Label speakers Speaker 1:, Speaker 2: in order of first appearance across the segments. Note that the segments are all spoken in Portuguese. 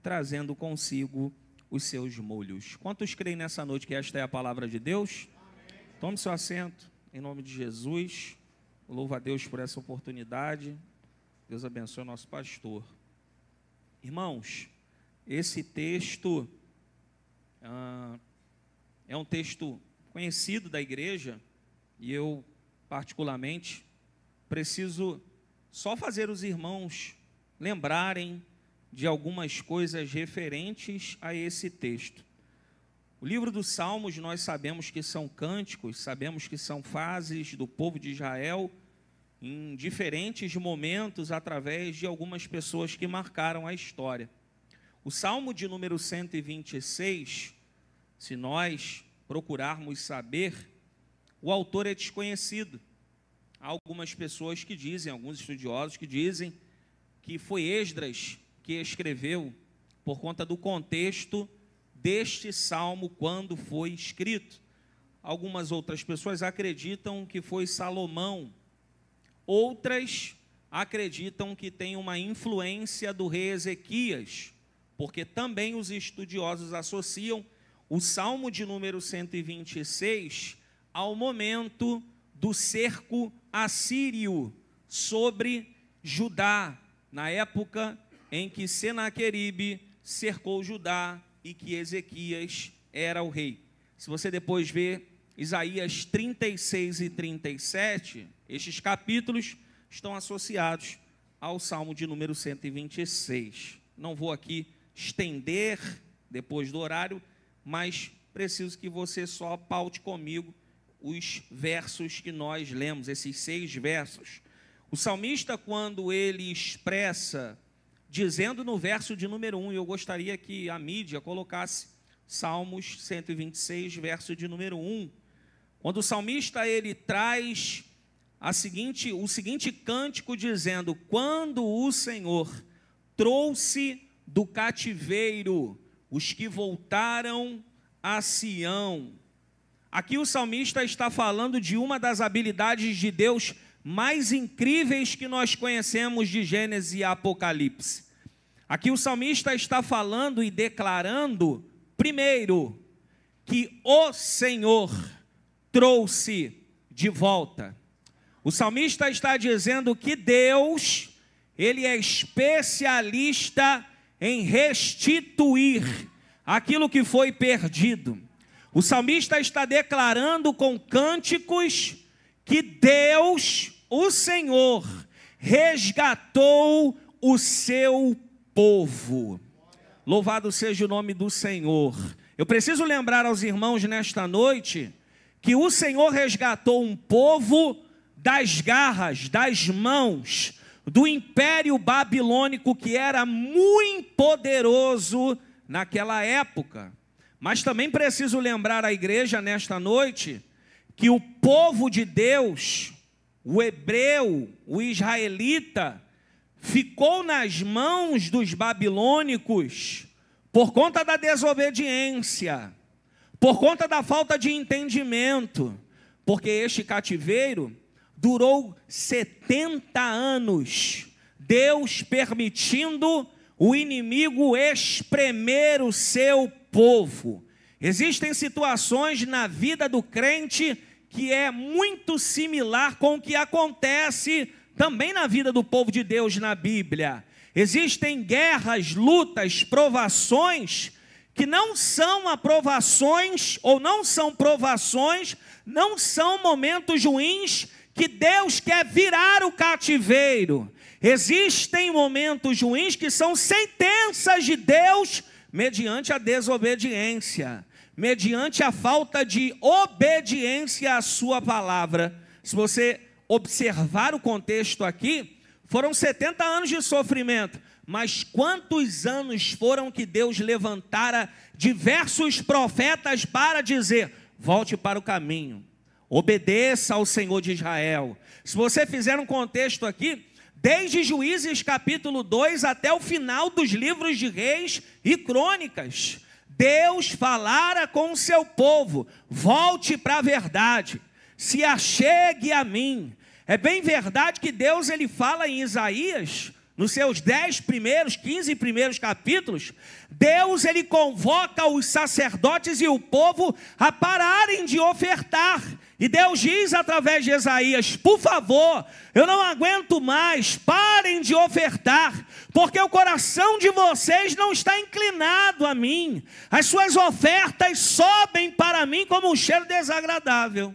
Speaker 1: trazendo consigo os seus molhos. Quantos creem nessa noite que esta é a palavra de Deus? Amém. Tome seu assento, em nome de Jesus. Louvo a Deus por essa oportunidade. Deus abençoe o nosso pastor. Irmãos, esse texto é um texto conhecido da igreja, e eu, particularmente, preciso só fazer os irmãos lembrarem de algumas coisas referentes a esse texto. O livro dos Salmos, nós sabemos que são cânticos, sabemos que são fases do povo de Israel em diferentes momentos, através de algumas pessoas que marcaram a história. O Salmo de número 126, se nós procurarmos saber, o autor é desconhecido. Há algumas pessoas que dizem, alguns estudiosos que dizem, que foi Esdras que escreveu, por conta do contexto deste salmo quando foi escrito. Algumas outras pessoas acreditam que foi Salomão. Outras acreditam que tem uma influência do rei Ezequias, porque também os estudiosos associam o Salmo de número 126 ao momento do cerco assírio sobre Judá, na época em que Senaqueribe cercou Judá e que Ezequias era o rei. Se você depois ver Isaías 36 e 37, estes capítulos estão associados ao Salmo de número 126. Não vou aqui estender depois do horário, mas preciso que você só paute comigo os versos que nós lemos, esses 6 versos. O salmista, quando ele expressa, dizendo no verso de número 1, eu gostaria que a mídia colocasse Salmos 126, verso de número 1. Quando o salmista ele traz o seguinte cântico dizendo: quando o Senhor trouxe do cativeiro os que voltaram a Sião. Aqui o salmista está falando de uma das habilidades de Deus mais incríveis que nós conhecemos de Gênesis e Apocalipse. Aqui o salmista está falando e declarando, primeiro, que o Senhor trouxe de volta. O salmista está dizendo que Deus, ele é especialista em restituir aquilo que foi perdido. O salmista está declarando com cânticos que Deus, o Senhor, resgatou o seu povo. Louvado seja o nome do Senhor. Eu preciso lembrar aos irmãos nesta noite que o Senhor resgatou um povo das garras, das mãos do império babilônico, que era muito poderoso naquela época. Mas também preciso lembrar à igreja nesta noite que o povo de Deus, o hebreu, o israelita, ficou nas mãos dos babilônicos por conta da desobediência, por conta da falta de entendimento, porque este cativeiro durou 70 anos, Deus permitindo o inimigo espremer o seu povo. Existem situações na vida do crente que é muito similar com o que acontece também na vida do povo de Deus na Bíblia. Existem guerras, lutas, provações que não são aprovações ou não são provações, não são momentos ruins que Deus quer virar o cativeiro. Existem momentos ruins que são sentenças de Deus mediante a desobediência, mediante a falta de obediência à sua palavra. Se você observar o contexto aqui, foram 70 anos de sofrimento, mas quantos anos foram que Deus levantara diversos profetas para dizer: volte para o caminho, obedeça ao Senhor de Israel. Se você fizer um contexto aqui, desde Juízes capítulo 2 até o final dos livros de Reis e Crônicas, Deus falara com o seu povo: volte para a verdade, se achegue a mim. É bem verdade que Deus ele fala em Isaías, nos seus 10 primeiros, 15 primeiros capítulos, Deus ele convoca os sacerdotes e o povo a pararem de ofertar. E Deus diz através de Isaías: por favor, eu não aguento mais, parem de ofertar, porque o coração de vocês não está inclinado a mim. As suas ofertas sobem para mim como um cheiro desagradável.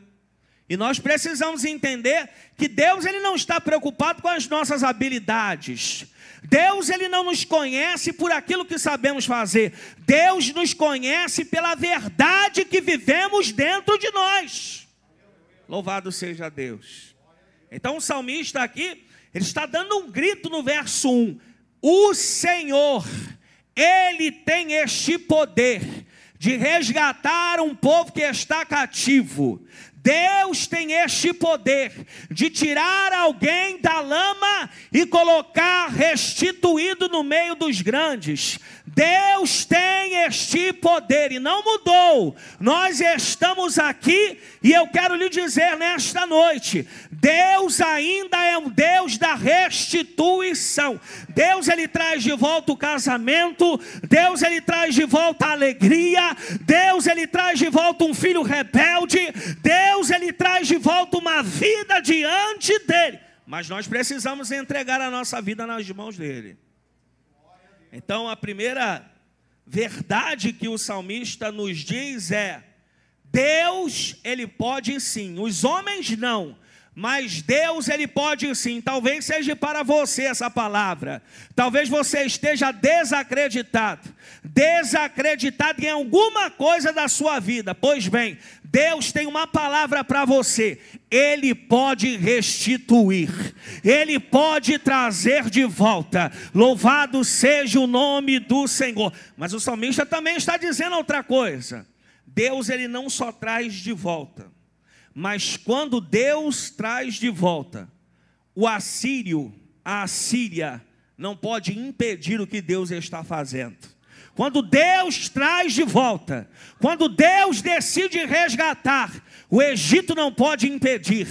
Speaker 1: E nós precisamos entender que Deus ele não está preocupado com as nossas habilidades. Deus ele não nos conhece por aquilo que sabemos fazer. Deus nos conhece pela verdade que vivemos dentro de nós. Louvado seja Deus. Então o salmista aqui, ele está dando um grito no verso 1. O Senhor, ele tem este poder de resgatar um povo que está cativo. Deus tem este poder de tirar alguém da lama e colocar restituído no meio dos grandes. Deus tem este poder e não mudou. Nós estamos aqui e eu quero lhe dizer nesta noite, Deus ainda é um Deus da restituição. Deus ele traz de volta o casamento, Deus ele traz de volta a alegria, Deus ele traz de volta um filho rebelde, Deus ele traz de volta uma vida diante dele. Mas nós precisamos entregar a nossa vida nas mãos dele. Então a primeira verdade que o salmista nos diz é: Deus ele pode sim, os homens não, mas Deus ele pode sim. Talvez seja para você essa palavra, talvez você esteja desacreditado em alguma coisa da sua vida. Pois bem, Deus tem uma palavra para você. Ele pode restituir, ele pode trazer de volta. Louvado seja o nome do Senhor. Mas o salmista também está dizendo outra coisa. Deus ele não só traz de volta, mas quando Deus traz de volta, a Assíria não pode impedir o que Deus está fazendo. Quando Deus traz de volta, quando Deus decide resgatar, o Egito não pode impedir,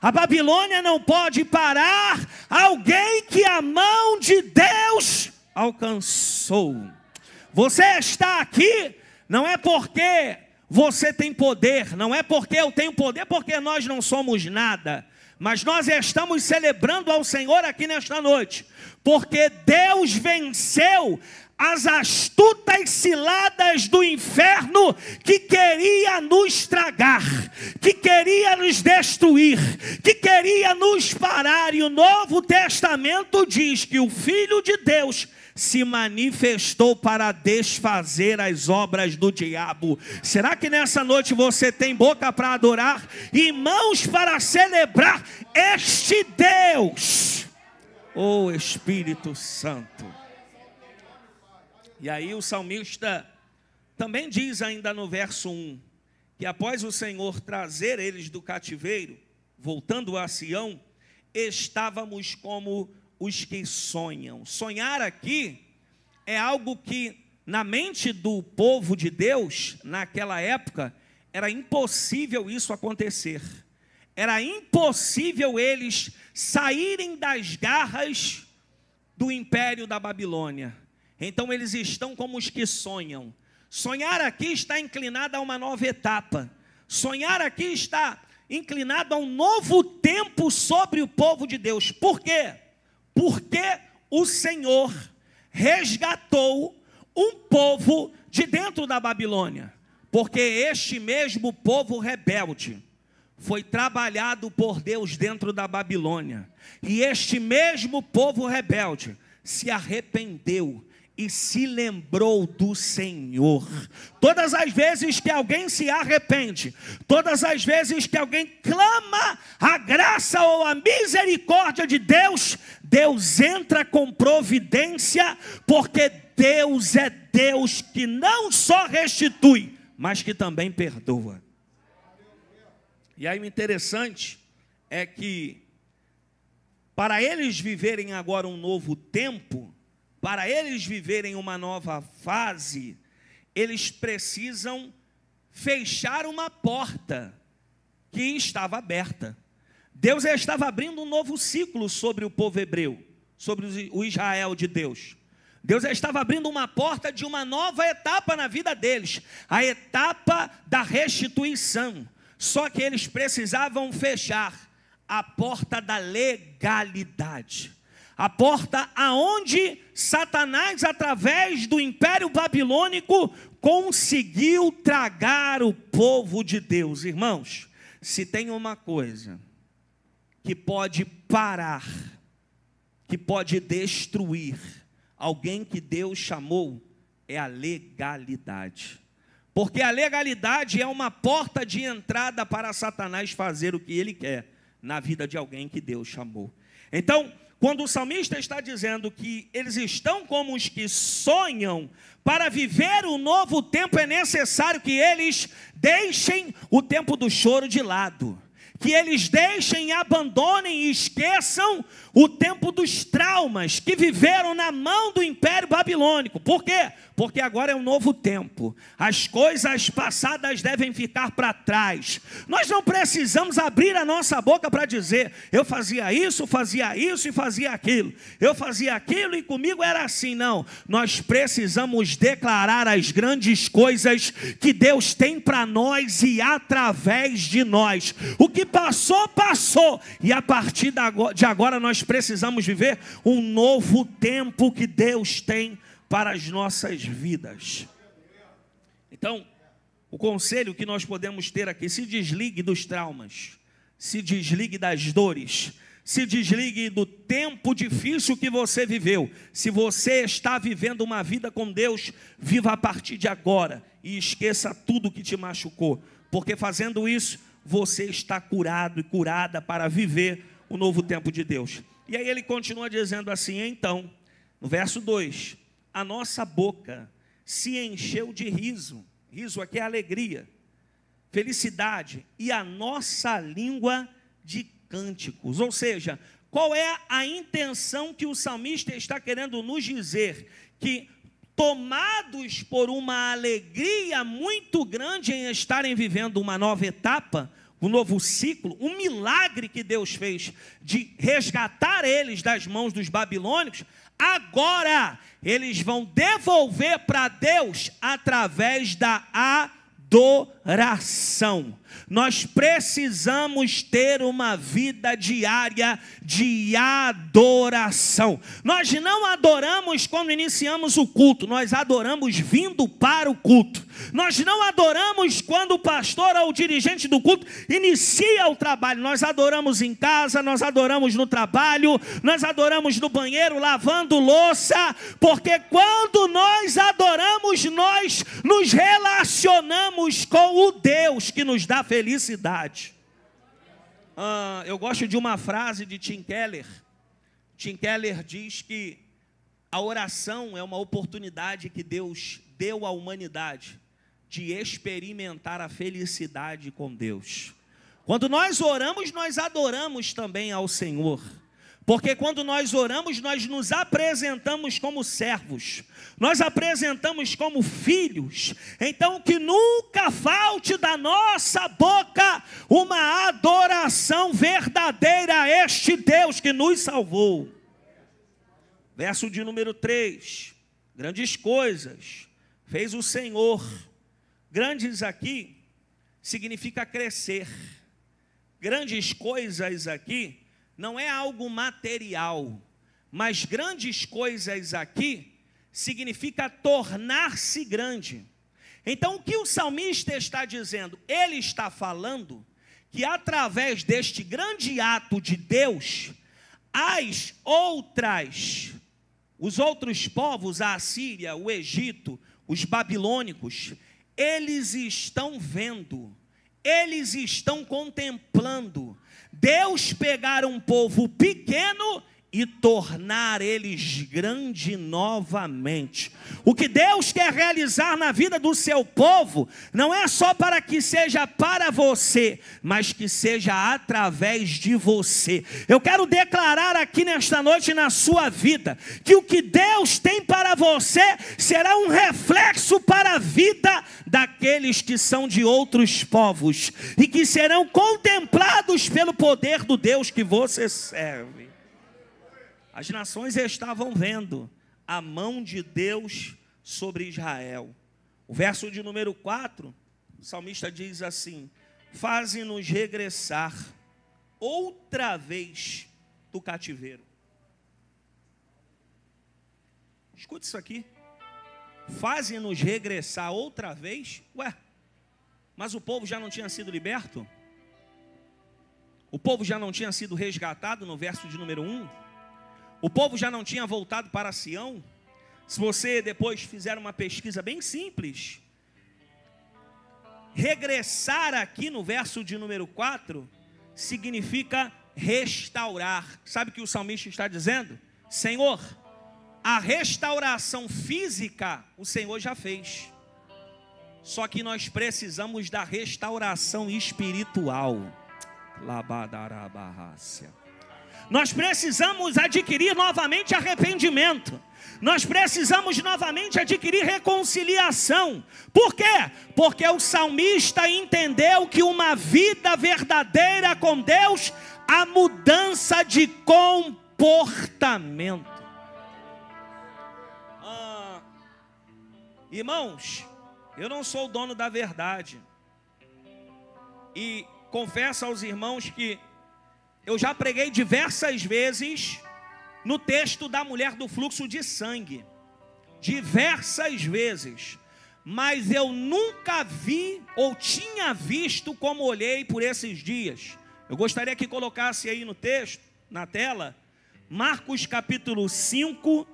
Speaker 1: a Babilônia não pode parar alguém que a mão de Deus alcançou. Você está aqui, não é porque você tem poder, não é porque eu tenho poder, porque nós não somos nada, mas nós estamos celebrando ao Senhor aqui nesta noite, porque Deus venceu as astutas ciladas do inferno que queria nos tragar, que queria nos destruir, que queria nos parar. E o Novo Testamento diz que o Filho de Deus se manifestou para desfazer as obras do diabo. Será que nessa noite você tem boca para adorar e mãos para celebrar este Deus? Oh Espírito Santo. E aí o salmista também diz ainda no verso 1, que após o Senhor trazer eles do cativeiro, voltando a Sião, estávamos como os que sonham. Sonhar aqui é algo que na mente do povo de Deus, naquela época, era impossível isso acontecer. Era impossível eles saírem das garras do império da Babilônia. Então eles estão como os que sonham. Sonhar aqui está inclinado a uma nova etapa. Sonhar aqui está inclinado a um novo tempo sobre o povo de Deus. Por quê? Porque o Senhor resgatou um povo de dentro da Babilônia. Porque este mesmo povo rebelde foi trabalhado por Deus dentro da Babilônia. E este mesmo povo rebelde se arrependeu e se lembrou do Senhor. Todas as vezes que alguém se arrepende, todas as vezes que alguém clama a graça ou a misericórdia de Deus, Deus entra com providência, porque Deus é Deus que não só restitui, mas que também perdoa. E aí o interessante é que para eles viverem agora um novo tempo, para eles viverem uma nova fase, eles precisam fechar uma porta que estava aberta. Deus estava abrindo um novo ciclo sobre o povo hebreu. sobre o Israel de Deus. Deus estava abrindo uma porta de uma nova etapa na vida deles, a etapa da restituição. Só que eles precisavam fechar a porta da legalidade. A porta aonde Satanás, através do Império Babilônico, conseguiu tragar o povo de Deus. Irmãos, se tem uma coisa que pode parar, que pode destruir alguém que Deus chamou, é a legalidade. Porque a legalidade é uma porta de entrada para Satanás fazer o que ele quer na vida de alguém que Deus chamou. Então, quando o salmista está dizendo que eles estão como os que sonham, para viver um novo tempo é necessário que eles deixem o tempo do choro de lado, que eles deixem, abandonem e esqueçam o tempo dos traumas que viveram na mão do Império Babilônico. Por quê? Porque agora é um novo tempo. As coisas passadas devem ficar para trás. Nós não precisamos abrir a nossa boca para dizer, eu fazia isso e fazia aquilo. Eu fazia aquilo e comigo era assim. Não, nós precisamos declarar as grandes coisas que Deus tem para nós e através de nós. O que passou, passou. E a partir de agora nós precisamos viver um novo tempo que Deus tem para as nossas vidas. Então, o conselho que nós podemos ter aqui: se desligue dos traumas, se desligue das dores, se desligue do tempo difícil que você viveu. Se você está vivendo uma vida com Deus, viva a partir de agora e esqueça tudo que te machucou, porque fazendo isso, você está curado e curada para viver o novo tempo de Deus. E aí ele continua dizendo assim, então, no verso 2, a nossa boca se encheu de riso. Riso aqui é alegria, felicidade, e a nossa língua de cânticos. Ou seja, qual é a intenção que o salmista está querendo nos dizer? Que tomados por uma alegria muito grande em estarem vivendo uma nova etapa, um novo ciclo, um milagre que Deus fez de resgatar eles das mãos dos babilônicos, agora eles vão devolver para Deus através da adoração. Nós precisamos ter uma vida diária de adoração. Nós não adoramos quando iniciamos o culto, nós adoramos vindo para o culto. Nós não adoramos quando o pastor ou o dirigente do culto inicia o trabalho. Nós adoramos em casa, nós adoramos no trabalho, nós adoramos no banheiro, lavando louça, porque quando nós adoramos, nós nos relacionamos com o Deus que nos dá felicidade. Eu gosto de uma frase de Tim Keller. Tim Keller diz que a oração é uma oportunidade que Deus deu à humanidade de experimentar a felicidade com Deus. Quando nós oramos, nós adoramos também ao Senhor. Porque quando nós oramos, nós nos apresentamos como servos, nós apresentamos como filhos. Então que nunca falte da nossa boca uma adoração verdadeira a este Deus que nos salvou. Verso de número 3, grandes coisas fez o Senhor. Grandes aqui significa crescer. Grandes coisas aqui não é algo material, mas grandes coisas aqui significa tornar-se grande. Então o que o salmista está dizendo? Ele está falando que através deste grande ato de Deus, os outros povos, a Assíria, o Egito, os babilônicos, eles estão vendo, eles estão contemplando Deus pegar um povo pequeno e tornar eles grande novamente. O que Deus quer realizar na vida do seu povo não é só para que seja para você, mas que seja através de você. Eu quero declarar aqui nesta noite na sua vida que o que Deus tem para você será um reflexo para a vida daqueles que são de outros povos e que serão contemplados pelo poder do Deus que você serve. As nações estavam vendo a mão de Deus sobre Israel. O verso de número 4, o salmista diz assim: faze-nos regressar outra vez do cativeiro. Escute isso aqui. Faze-nos regressar outra vez. Ué, mas o povo já não tinha sido liberto? O povo já não tinha sido resgatado no verso de número 1? O povo já não tinha voltado para Sião? Se você depois fizer uma pesquisa bem simples, regressar aqui no verso de número 4 significa restaurar. Sabe o que o salmista está dizendo? Senhor, a restauração física o Senhor já fez. Só que nós precisamos da restauração espiritual. Labadarabarrácia. Nós precisamos adquirir novamente arrependimento. Nós precisamos novamente adquirir reconciliação. Por quê? Porque o salmista entendeu que uma vida verdadeira com Deus, a mudança de comportamento. Irmãos, eu não sou o dono da verdade. E confesso aos irmãos que eu já preguei diversas vezes no texto da mulher do fluxo de sangue. Diversas vezes. Mas eu nunca vi ou tinha visto como olhei por esses dias. Eu gostaria que colocasse aí no texto, na tela, Marcos capítulo 5,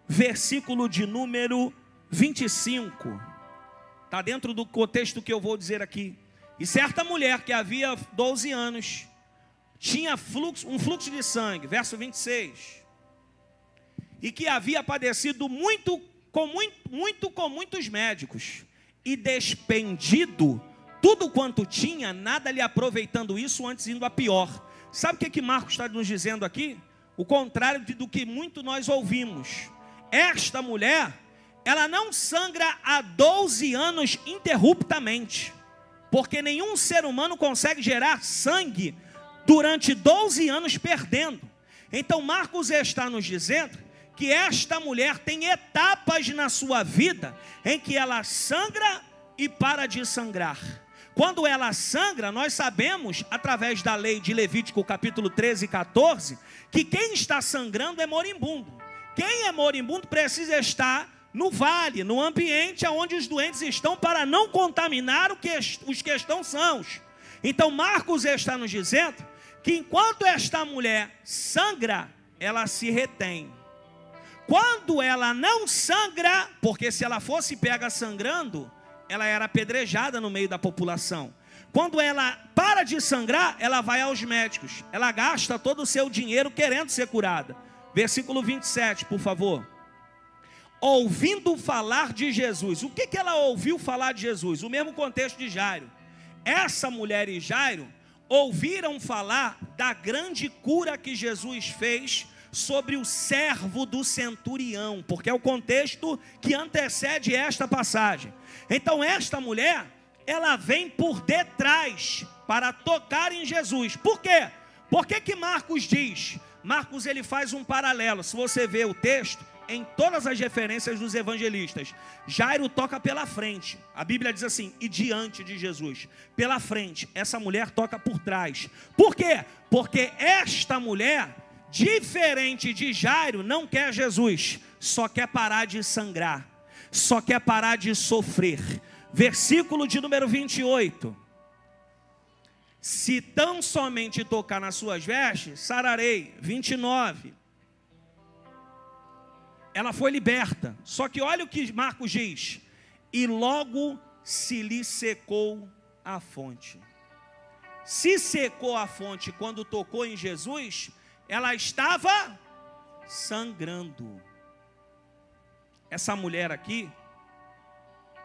Speaker 1: versículo de número 25. Está dentro do contexto que eu vou dizer aqui. E certa mulher que havia 12 anos tinha um fluxo de sangue, verso 26, e que havia padecido com muitos médicos, e despendido tudo quanto tinha, nada lhe aproveitando isso, antes indo a pior. Sabe o que Marcos está nos dizendo aqui? O contrário do que muito nós ouvimos. Esta mulher, ela não sangra há 12 anos interruptamente, porque nenhum ser humano consegue gerar sangue durante 12 anos perdendo. Então Marcos está nos dizendo que esta mulher tem etapas na sua vida em que ela sangra e para de sangrar. Quando ela sangra, nós sabemos, através da lei de Levítico capítulo 13 e 14, que quem está sangrando é moribundo. Quem é moribundo precisa estar no vale, no ambiente onde os doentes estão, para não contaminar os que estão sãos. Então Marcos está nos dizendo que enquanto esta mulher sangra, ela se retém. Quando ela não sangra, porque se ela fosse pega sangrando, ela era apedrejada no meio da população. Quando ela para de sangrar, ela vai aos médicos. Ela gasta todo o seu dinheiro querendo ser curada. Versículo 27, por favor. Ouvindo falar de Jesus. O que ela ouviu falar de Jesus? O mesmo contexto de Jairo. Essa mulher e Jairo ouviram falar da grande cura que Jesus fez sobre o servo do centurião, porque é o contexto que antecede esta passagem. Então esta mulher, ela vem por detrás para tocar em Jesus. Por quê? Por que Marcos diz? Marcos ele faz um paralelo. Se você vê o texto, em todas as referências dos evangelistas, Jairo toca pela frente. A Bíblia diz assim, e diante de Jesus, pela frente. Essa mulher toca por trás. Por quê? Porque esta mulher, diferente de Jairo, não quer Jesus, só quer parar de sangrar, só quer parar de sofrer. Versículo de número 28. Se tão somente tocar nas suas vestes, sararei. 29. Ela foi liberta. Só que olha o que Marcos diz. E logo se lhe secou a fonte. Se secou a fonte quando tocou em Jesus, ela estava sangrando. Essa mulher aqui,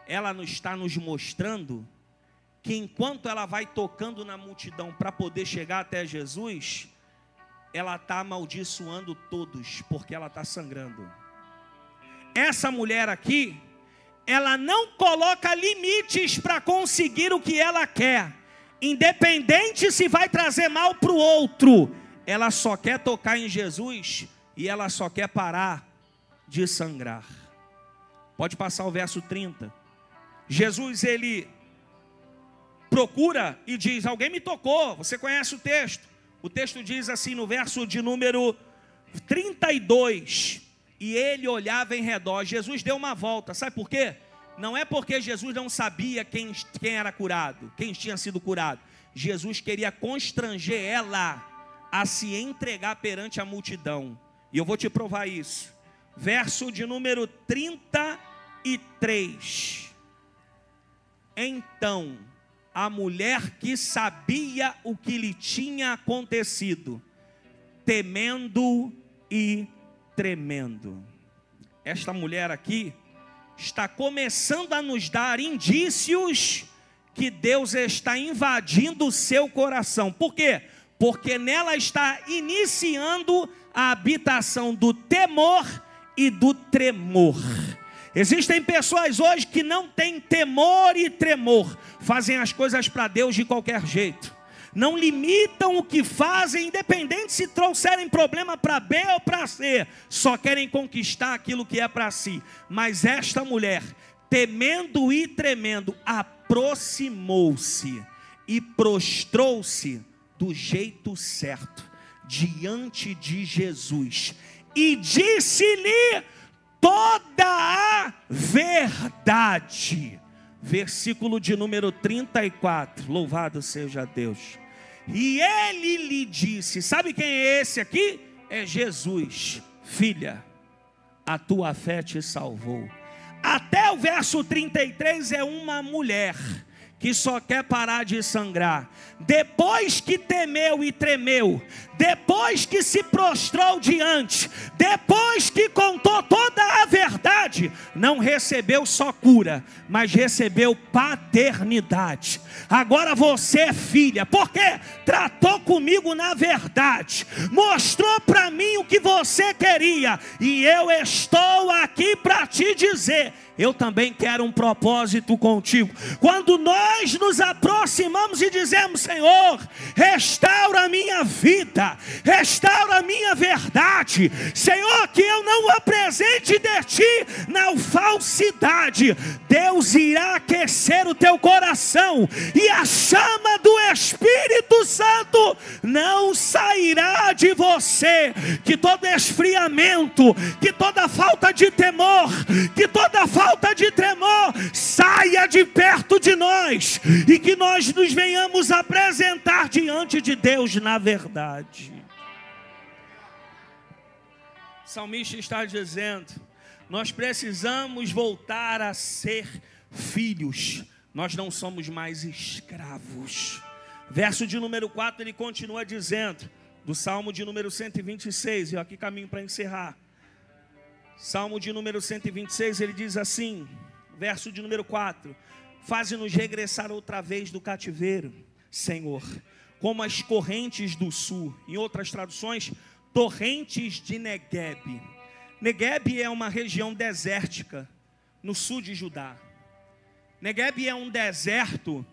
Speaker 1: ela está nos mostrando que enquanto ela vai tocando na multidão para poder chegar até Jesus, ela está amaldiçoando todos, porque ela está sangrando. Essa mulher aqui, ela não coloca limites para conseguir o que ela quer, independente se vai trazer mal para o outro. Ela só quer tocar em Jesus e ela só quer parar de sangrar. Pode passar o verso 30. Jesus, ele procura e diz: alguém me tocou. Você conhece o texto? O texto diz assim no verso de número 32: e ele olhava em redor. Jesus deu uma volta. Sabe por quê? Não é porque Jesus não sabia quem era curado, quem tinha sido curado. Jesus queria constranger ela a se entregar perante a multidão. E eu vou te provar isso. Verso de número 33. Então, a mulher que sabia o que lhe tinha acontecido, temendo e tremendo. Esta mulher aqui está começando a nos dar indícios que Deus está invadindo o seu coração. Por quê? Porque nela está iniciando a habitação do temor e do tremor. Existem pessoas hoje que não têm temor e tremor, fazem as coisas para Deus de qualquer jeito, não limitam o que fazem, independente se trouxerem problema para B ou para C, só querem conquistar aquilo que é para si. Mas esta mulher, temendo e tremendo, aproximou-se e prostrou-se do jeito certo diante de Jesus e disse-lhe toda a verdade. Versículo de número 34. Louvado seja Deus. E ele lhe disse, sabe quem é esse aqui? É Jesus. Filha, a tua fé te salvou. Até o verso 33 é uma mulher que só quer parar de sangrar. Depois que temeu e tremeu, depois que se prostrou diante, depois que contou toda a verdade, não recebeu só cura, mas recebeu paternidade. Agora você é filha, porque tratou comigo na verdade, mostrou para mim o que você queria, e eu estou aqui para te dizer, eu também quero um propósito contigo. Quando nós nos aproximamos e dizemos, Senhor, restaura a minha vida, restaura a minha verdade, Senhor, que eu não apresente de ti na falsidade, Deus irá aquecer o teu coração, e a chama do Espírito Santo não sairá de você. Que todo esfriamento, que toda falta de temor, que toda falta de tremor saia de perto de nós, e que nós nos venhamos apresentar diante de Deus na verdade. O salmista está dizendo, nós precisamos voltar a ser filhos, nós não somos mais escravos. Verso de número 4, ele continua dizendo, do Salmo de número 126, eu aqui caminho para encerrar. Salmo de número 126, ele diz assim, verso de número 4, faze-nos regressar outra vez do cativeiro, Senhor, como as correntes do sul. Em outras traduções, torrentes de Negueb. Negueb é uma região desértica no sul de Judá. Negueb é um deserto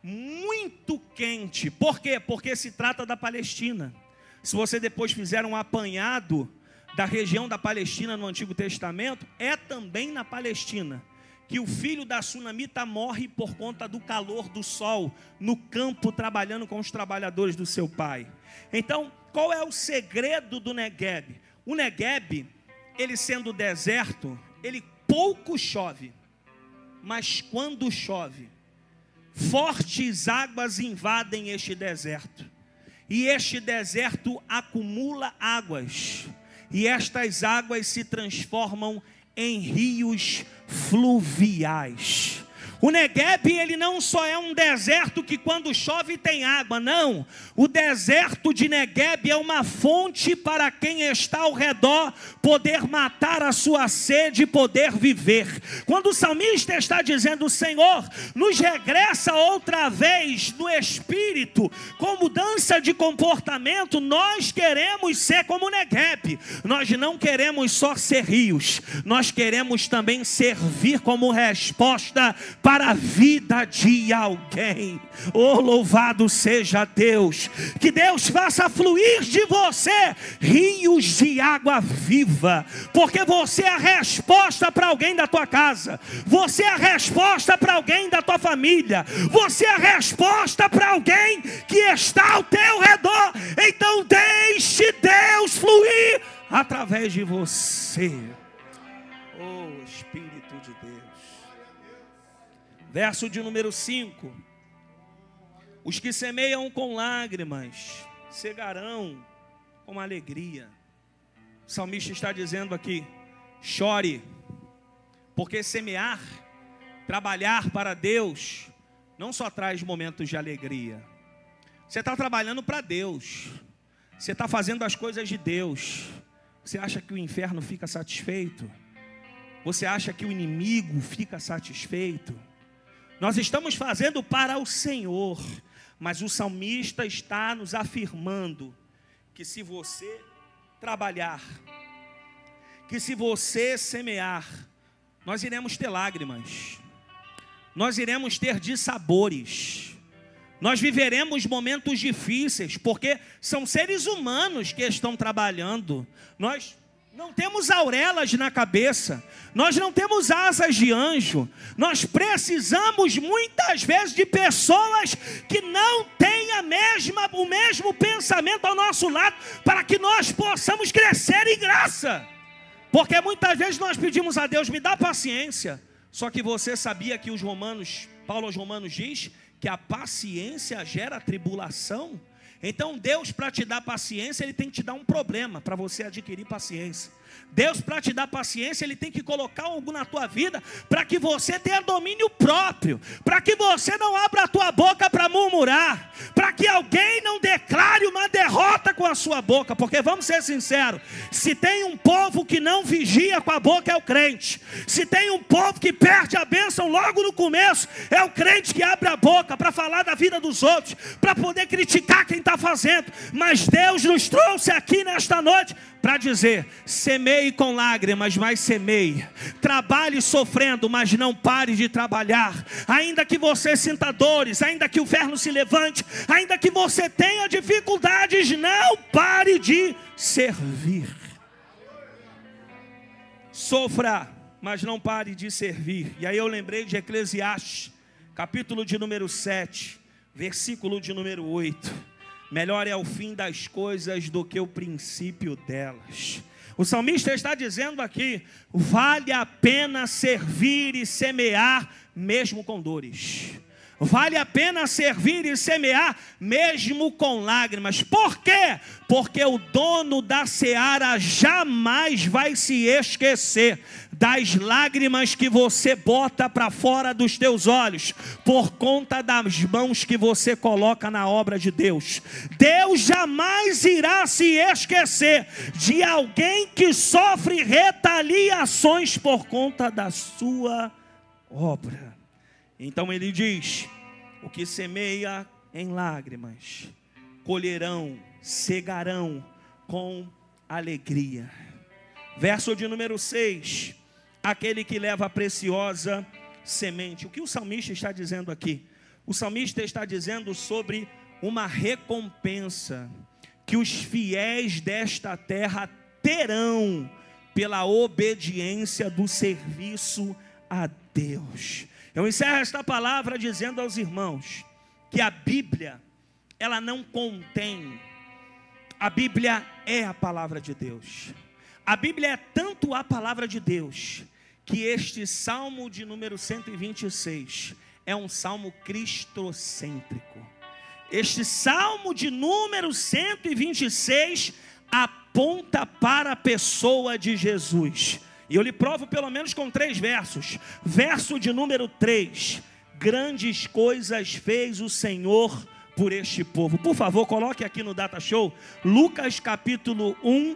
Speaker 1: muito quente. Por quê? Porque se trata da Palestina. Se você depois fizer um apanhado da região da Palestina no Antigo Testamento, é também na Palestina que o filho da sunamita morre por conta do calor do sol no campo, trabalhando com os trabalhadores do seu pai. Então, qual é o segredo do Negueb? O Negueb, ele sendo deserto, ele pouco chove, mas quando chove, fortes águas invadem este deserto, e este deserto acumula águas, e estas águas se transformam em rios fluviais. O Negueb, ele não só é um deserto que quando chove tem água, não. O deserto de Negueb é uma fonte para quem está ao redor poder matar a sua sede e poder viver. Quando o salmista está dizendo, Senhor, nos regressa outra vez no Espírito, com mudança de comportamento, nós queremos ser como Negueb. Nós não queremos só ser rios, nós queremos também servir como resposta para para a vida de alguém. Oh, louvado seja Deus. Que Deus faça fluir de você rios de água viva, porque você é a resposta para alguém da tua casa, você é a resposta para alguém da tua família, você é a resposta para alguém que está ao teu redor. Então deixe Deus fluir através de você. Oh, Espírito de Deus. Verso de número 5. Os que semeiam com lágrimas cegarão com alegria. O salmista está dizendo aqui: chore, porque semear, trabalhar para Deus, não só traz momentos de alegria. Você está trabalhando para Deus, você está fazendo as coisas de Deus. Você acha que o inferno fica satisfeito? Você acha que o inimigo fica satisfeito? Nós estamos fazendo para o Senhor, mas o salmista está nos afirmando que se você trabalhar, que se você semear, nós iremos ter lágrimas, nós iremos ter dissabores, nós viveremos momentos difíceis, porque são seres humanos que estão trabalhando. Nós não temos aurelas na cabeça, nós não temos asas de anjo. Nós precisamos muitas vezes de pessoas que não têm o mesmo pensamento ao nosso lado, para que nós possamos crescer em graça. Porque muitas vezes nós pedimos a Deus: me dá paciência. Só que você sabia que Paulo aos Romanos diz que a paciência gera tribulação? Então Deus, para te dar paciência, Ele tem que te dar um problema para você adquirir paciência. Deus, para te dar paciência, Ele tem que colocar algo na tua vida para que você tenha domínio próprio, para que você não abra a tua boca para murmurar, para que alguém não declare uma derrota com a sua boca. Porque vamos ser sinceros, se tem um povo que não vigia com a boca, é o crente. Se tem um povo que perde a bênção logo no começo, é o crente que abre a boca para falar da vida dos outros, para poder criticar quem está fazendo. Mas Deus nos trouxe aqui nesta noite para dizer: semeie com lágrimas, mas semeie. Trabalhe sofrendo, mas não pare de trabalhar. Ainda que você sinta dores, ainda que o inferno se levante, ainda que você tenha dificuldades, não pare de servir. Sofra, mas não pare de servir. E aí eu lembrei de Eclesiastes, capítulo de número 7, versículo de número 8. Melhor é o fim das coisas do que o princípio delas. O salmista está dizendo aqui: vale a pena servir e semear mesmo com dores. Vale a pena servir e semear mesmo com lágrimas. Por quê? Porque o dono da seara jamais vai se esquecer das lágrimas que você bota para fora dos teus olhos, por conta das mãos que você coloca na obra de Deus. Deus jamais irá se esquecer de alguém que sofre retaliações por conta da sua obra. Então ele diz: o que semeia em lágrimas, colherão, cegarão com alegria. Verso de número 6. Aquele que leva a preciosa semente. O que o salmista está dizendo aqui? O salmista está dizendo sobre uma recompensa que os fiéis desta terra terão pela obediência do serviço a Deus. Eu encerro esta palavra dizendo aos irmãos que a Bíblia, ela não contém, a Bíblia é a palavra de Deus. A Bíblia é tanto a palavra de Deus, que este salmo de número 126 é um salmo cristocêntrico. Este salmo de número 126 aponta para a pessoa de Jesus. E eu lhe provo pelo menos com 3 versos. Verso de número 3. Grandes coisas fez o Senhor por este povo. Por favor, coloque aqui no Data Show, Lucas capítulo 1,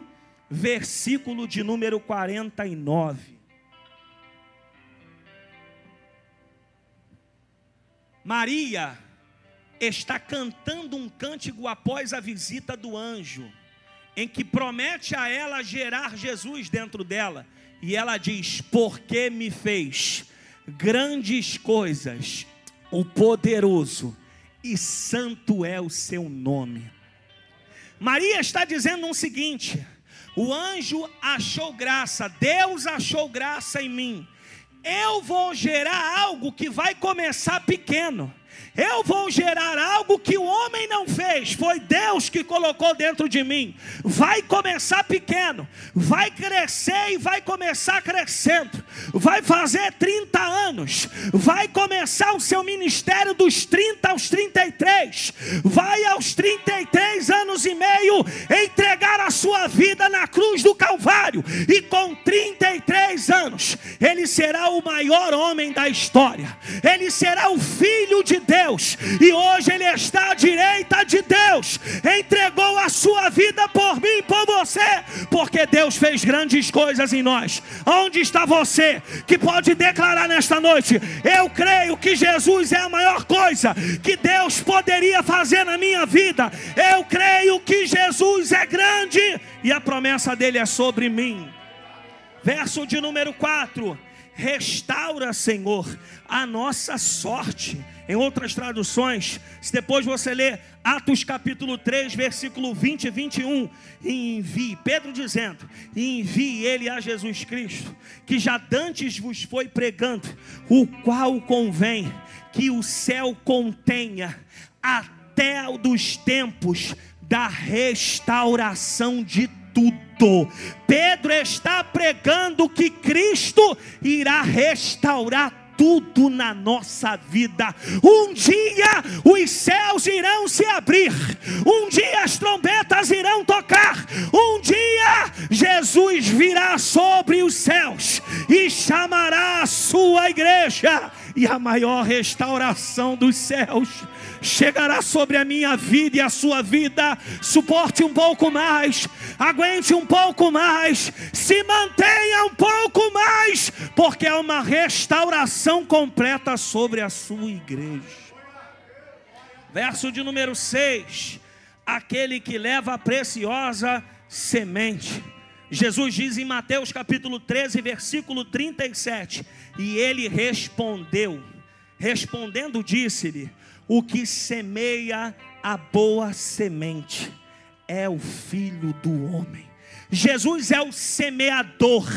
Speaker 1: versículo de número 49. Maria está cantando um cântico após a visita do anjo, em que promete a ela gerar Jesus dentro dela. E ela diz: porque me fez grandes coisas, o poderoso e santo é o seu nome. Maria está dizendo o seguinte: o anjo achou graça, Deus achou graça em mim. Eu vou gerar algo que vai começar pequeno. Eu vou gerar algo que o homem não fez, foi Deus que colocou dentro de mim. Vai começar pequeno, vai crescer e vai começar crescendo. Vai fazer 30 anos, vai começar o seu ministério dos 30 aos 33. Vai aos 33 anos e meio entregar a sua vida na cruz do Calvário. E com 33 anos, ele será o maior homem da história. Ele será o Filho de Deus. E hoje ele está à direita de Deus. Entregou a sua vida por mim e por você, porque Deus fez grandes coisas em nós. Onde está você que pode declarar nesta noite: eu creio que Jesus é a maior coisa que Deus poderia fazer na minha vida. Eu creio que Jesus é grande e a promessa dele é sobre mim. Verso de número 4: restaura, Senhor, a nossa sorte. Em outras traduções, se depois você ler Atos capítulo 3, versículo 20 e 21, e envie, Pedro dizendo: envie ele a Jesus Cristo, que já dantes vos foi pregando, o qual convém que o céu contenha até o dos tempos da restauração de tudo. Pedro está pregando que Cristo irá restaurar tudo na nossa vida. Um dia os céus irão se abrir, um dia as trombetas irão tocar, um dia Jesus virá sobre os céus e chamará a sua igreja, e a maior restauração dos céus chegará sobre a minha vida e a sua vida. Suporte um pouco mais, aguente um pouco mais, se mantenha um pouco mais, porque é uma restauração completa sobre a sua igreja. Verso de número 6: aquele que leva a preciosa semente. Jesus diz em Mateus capítulo 13, versículo 37, e ele respondendo disse-lhe: o que semeia a boa semente é o Filho do homem. Jesus é o semeador,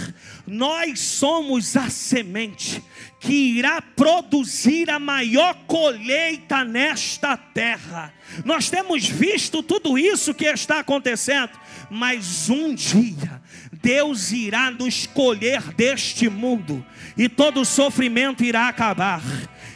Speaker 1: nós somos a semente que irá produzir a maior colheita nesta terra. Nós temos visto tudo isso que está acontecendo, mas um dia Deus irá nos colher deste mundo, e todo sofrimento irá acabar,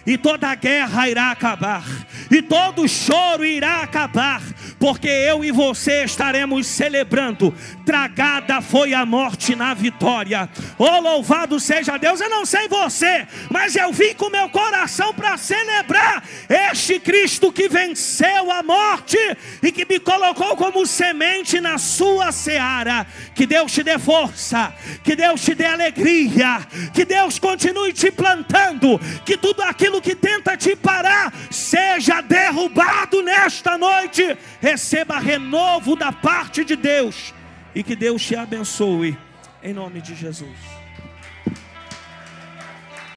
Speaker 1: e toda guerra irá acabar, e todo choro irá acabar, porque eu e você estaremos celebrando: tragada foi a morte na vitória. Oh, louvado seja Deus! Eu não sei você, mas eu vim com meu coração para celebrar este Cristo que venceu a morte e que me colocou como semente na sua seara. Que Deus te dê força, que Deus te dê alegria, que Deus continue te plantando, que tudo aquilo que tenta te parar seja derrubado nesta noite. Receba renovo da parte de Deus, e que Deus te abençoe, em nome de Jesus.